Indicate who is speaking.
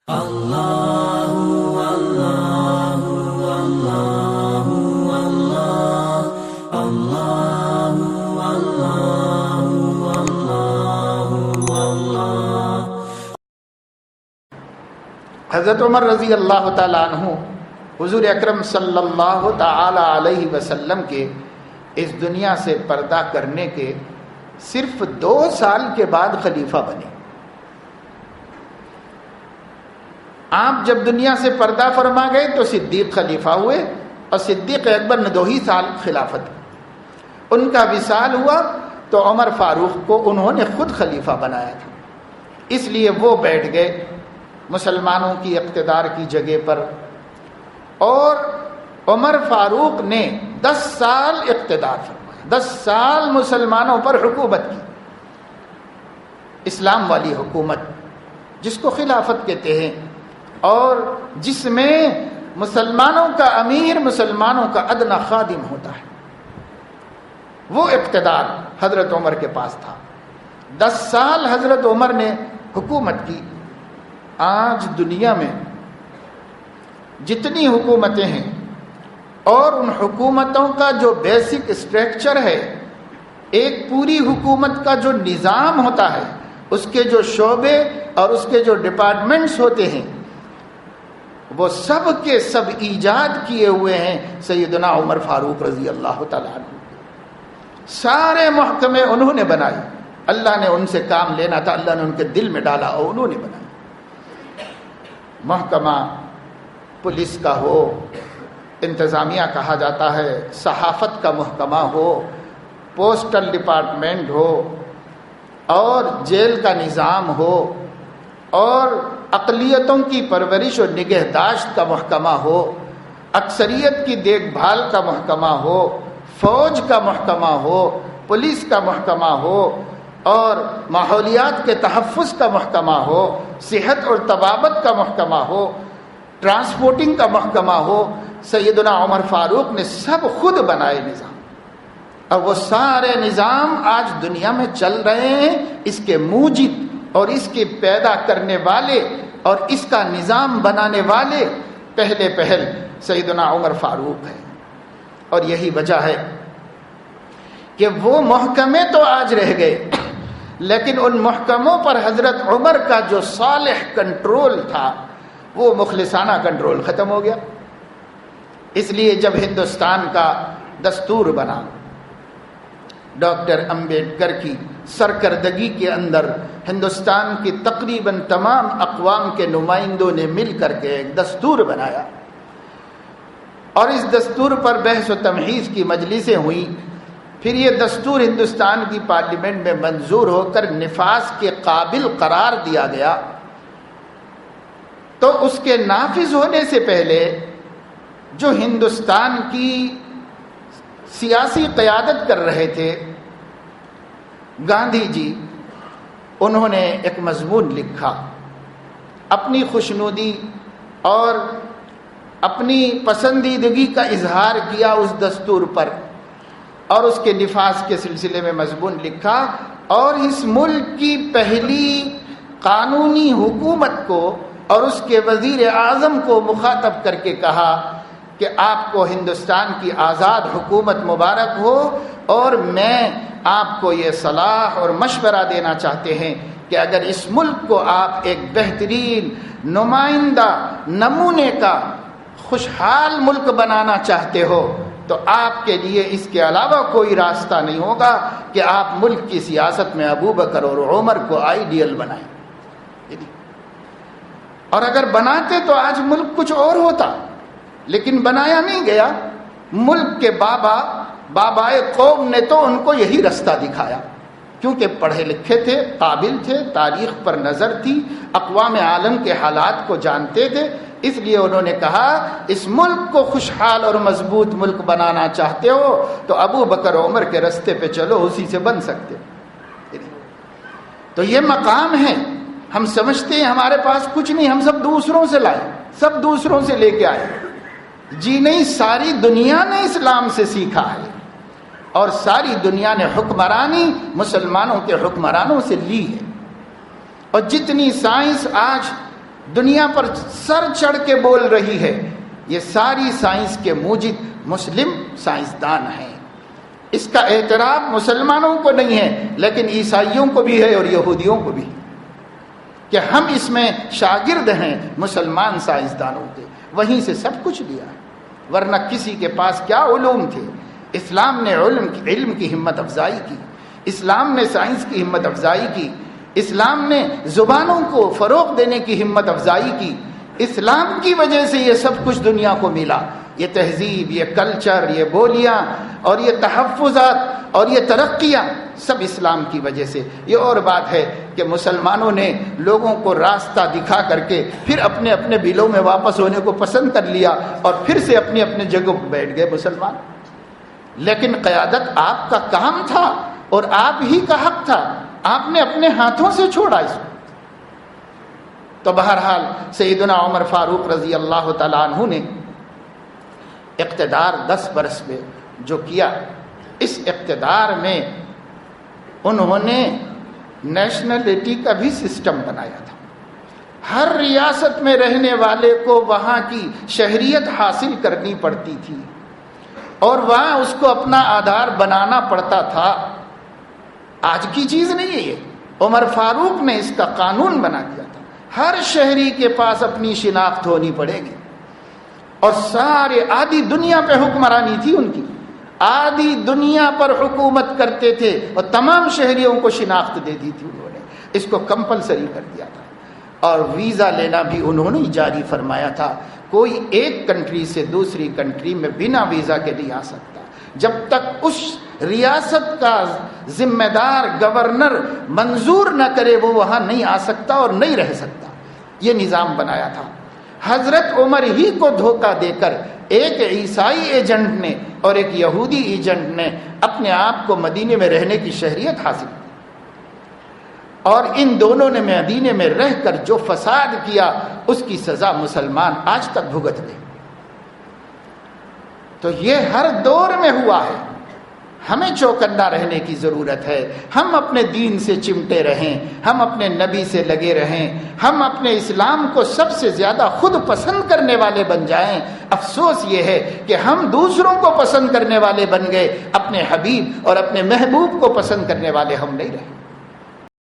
Speaker 1: حضرت عمر رضی اللہ تعالیٰ عنہ حضور اکرم صلی اللہ تعالی علیہ وسلم کے اس دنیا سے پردہ کرنے کے صرف 2 سال کے بعد خلیفہ بنے۔ آپ جب دنیا سے پردہ فرما گئے تو صدیق خلیفہ ہوئے، اور صدیق اکبر نے 2 ہی سال خلافت۔ ان کا وصال ہوا تو عمر فاروق کو انہوں نے خود خلیفہ بنایا تھا، اس لیے وہ بیٹھ گئے مسلمانوں کی اقتدار کی جگہ پر، اور عمر فاروق نے 10 سال اقتدار فرمایا، 10 سال مسلمانوں پر حکومت کی، اسلام والی حکومت جس کو خلافت کہتے ہیں، اور جس میں مسلمانوں کا امیر مسلمانوں کا ادنی خادم ہوتا ہے۔ وہ اقتدار حضرت عمر کے پاس تھا۔ 10 سال حضرت عمر نے حکومت کی۔ آج دنیا میں جتنی حکومتیں ہیں اور ان حکومتوں کا جو بیسک اسٹرکچر ہے، ایک پوری حکومت کا جو نظام ہوتا ہے، اس کے جو شعبے اور اس کے جو ڈپارٹمنٹس ہوتے ہیں، وہ سب کے سب ایجاد کیے ہوئے ہیں سیدنا عمر فاروق رضی اللہ تعالیٰ عنہ۔ سارے محکمے انہوں نے بنائے، اللہ نے ان سے کام لینا تھا، اللہ نے ان کے دل میں ڈالا اور انہوں نے بنایا۔ محکمہ پولیس کا ہو، انتظامیہ کہا جاتا ہے، صحافت کا محکمہ ہو، پوسٹل ڈپارٹمنٹ ہو، اور جیل کا نظام ہو، اور اقلیتوں کی پرورش اور نگہداشت کا محکمہ ہو، اکثریت کی دیکھ بھال کا محکمہ ہو، فوج کا محکمہ ہو، پولیس کا محکمہ ہو، اور ماحولیات کے تحفظ کا محکمہ ہو، صحت اور طبابت کا محکمہ ہو، ٹرانسپورٹنگ کا محکمہ ہو، سیدنا عمر فاروق نے سب خود بنائے نظام، اور وہ سارے نظام آج دنیا میں چل رہے ہیں۔ اس کے موجد اور اس کے پیدا کرنے والے اور اس کا نظام بنانے والے پہل سیدنا عمر فاروق ہیں، اور یہی وجہ ہے کہ وہ محکمے تو آج رہ گئے، لیکن ان محکموں پر حضرت عمر کا جو صالح کنٹرول تھا، وہ مخلصانہ کنٹرول ختم ہو گیا۔ اس لیے جب ہندوستان کا دستور بنا، ڈاکٹر امبیڈکر کی سرکردگی کے اندر ہندوستان کی تقریباً تمام اقوام کے نمائندوں نے مل کر کے ایک دستور بنایا، اور اس دستور پر بحث و تمہیز کی مجلسیں ہوئیں۔ پھر یہ دستور ہندوستان کی پارلیمنٹ میں منظور ہو کر نفاذ کے قابل قرار دیا گیا، تو اس کے نافذ ہونے سے پہلے جو ہندوستان کی سیاسی قیادت کر رہے تھے گاندھی جی، انہوں نے ایک مضمون لکھا، اپنی خوشنودی اور اپنی پسندیدگی کا اظہار کیا اس دستور پر، اور اس کے نفاذ کے سلسلے میں مضمون لکھا، اور اس ملک کی پہلی قانونی حکومت کو اور اس کے وزیر اعظم کو مخاطب کر کے کہا کہ آپ کو ہندوستان کی آزاد حکومت مبارک ہو، اور میں آپ کو یہ صلاح اور مشورہ دینا چاہتے ہیں کہ اگر اس ملک کو آپ ایک بہترین نمائندہ نمونے کا خوشحال ملک بنانا چاہتے ہو، تو آپ کے لیے اس کے علاوہ کوئی راستہ نہیں ہوگا کہ آپ ملک کی سیاست میں ابو بکر اور عمر کو آئیڈیل بنائیں۔ اور اگر بناتے تو آج ملک کچھ اور ہوتا، لیکن بنایا نہیں گیا۔ ملک کے بابائے قوم نے تو ان کو یہی راستہ دکھایا، کیونکہ پڑھے لکھے تھے، قابل تھے، تاریخ پر نظر تھی، اقوام عالم کے حالات کو جانتے تھے، اس لیے انہوں نے کہا اس ملک کو خوشحال اور مضبوط ملک بنانا چاہتے ہو تو ابو بکر عمر کے راستے پہ چلو، اسی سے بن سکتے۔ تو یہ مقام ہے، ہم سمجھتے ہیں ہمارے پاس کچھ نہیں، ہم سب دوسروں سے لائے، سب دوسروں سے لے کے آئے۔ جی نہیں، ساری دنیا نے اسلام سے سیکھا ہے، اور ساری دنیا نے حکمرانی مسلمانوں کے حکمرانوں سے لی ہے۔ اور جتنی سائنس آج دنیا پر سر چڑھ کے بول رہی ہے، یہ ساری سائنس کے موجد مسلم سائنسدان ہیں۔ اس کا اعتراف مسلمانوں کو نہیں ہے، لیکن عیسائیوں کو بھی ہے اور یہودیوں کو بھی، کہ ہم اس میں شاگرد ہیں مسلمان سائنسدانوں کے، وہیں سے سب کچھ لیا ہے، ورنہ کسی کے پاس کیا علوم تھے۔ اسلام نے علم کی ہمت افزائی کی، اسلام نے سائنس کی ہمت افزائی کی، اسلام نے زبانوں کو فروغ دینے کی ہمت افزائی کی۔ اسلام کی وجہ سے یہ سب کچھ دنیا کو ملا، یہ تہذیب، یہ کلچر، یہ بولیاں اور یہ تحفظات اور یہ ترقیاں سب اسلام کی وجہ سے۔ یہ اور بات ہے کہ مسلمانوں نے لوگوں کو راستہ دکھا کر کے پھر اپنے اپنے بلوں میں واپس ہونے کو پسند کر لیا اور پھر سے اپنے اپنے جگہوں پر بیٹھ گئے مسلمان، لیکن قیادت آپ کا کام تھا اور آپ ہی کا حق تھا، آپ نے اپنے ہاتھوں سے چھوڑا اس کو۔ تو بہرحال سیدنا عمر فاروق رضی اللہ تعالیٰ عنہ نے اقتدار 10 برس میں جو کیا، اس اقتدار میں انہوں نے نیشنلٹی کا بھی سسٹم بنایا تھا۔ ہر ریاست میں رہنے والے کو وہاں کی شہریت حاصل کرنی پڑتی تھی اور وہاں اس کو اپنا آدھار بنانا پڑتا تھا۔ آج کی چیز نہیں ہے یہ، عمر فاروق نے اس کا قانون بنا دیا تھا۔ ہر شہری کے پاس اپنی شناخت ہونی پڑے گی، اور سارے آدھی دنیا پہ حکمرانی تھی ان کی، آدھی دنیا پر حکومت کرتے تھے اور تمام شہریوں کو شناخت دے دی تھی انہوں نے، اس کو کمپلسری کر دیا تھا۔ اور ویزا لینا بھی انہوں نے جاری فرمایا تھا، کوئی ایک کنٹری سے دوسری کنٹری میں بنا ویزا کے نہیں آ سکتا، جب تک اس ریاست کا ذمہ دار گورنر منظور نہ کرے وہ وہاں نہیں آ سکتا اور نہیں رہ سکتا۔ یہ نظام بنایا تھا۔ حضرت عمر ہی کو دھوکہ دے کر ایک عیسائی ایجنٹ نے اور ایک یہودی ایجنٹ نے اپنے آپ کو مدینے میں رہنے کی شہریت حاصل کی، اور ان دونوں نے مدینے میں رہ کر جو فساد کیا اس کی سزا مسلمان آج تک بھگت گئے۔ تو یہ ہر دور میں ہوا ہے، ہمیں چوکنا رہنے کی ضرورت ہے، ہم اپنے دین سے چمٹے رہیں، ہم اپنے نبی سے لگے رہیں، ہم اپنے اسلام کو سب سے زیادہ خود پسند کرنے والے بن جائیں۔ افسوس یہ ہے کہ ہم دوسروں کو پسند کرنے والے بن گئے، اپنے حبیب اور اپنے محبوب کو پسند کرنے والے ہم نہیں رہے۔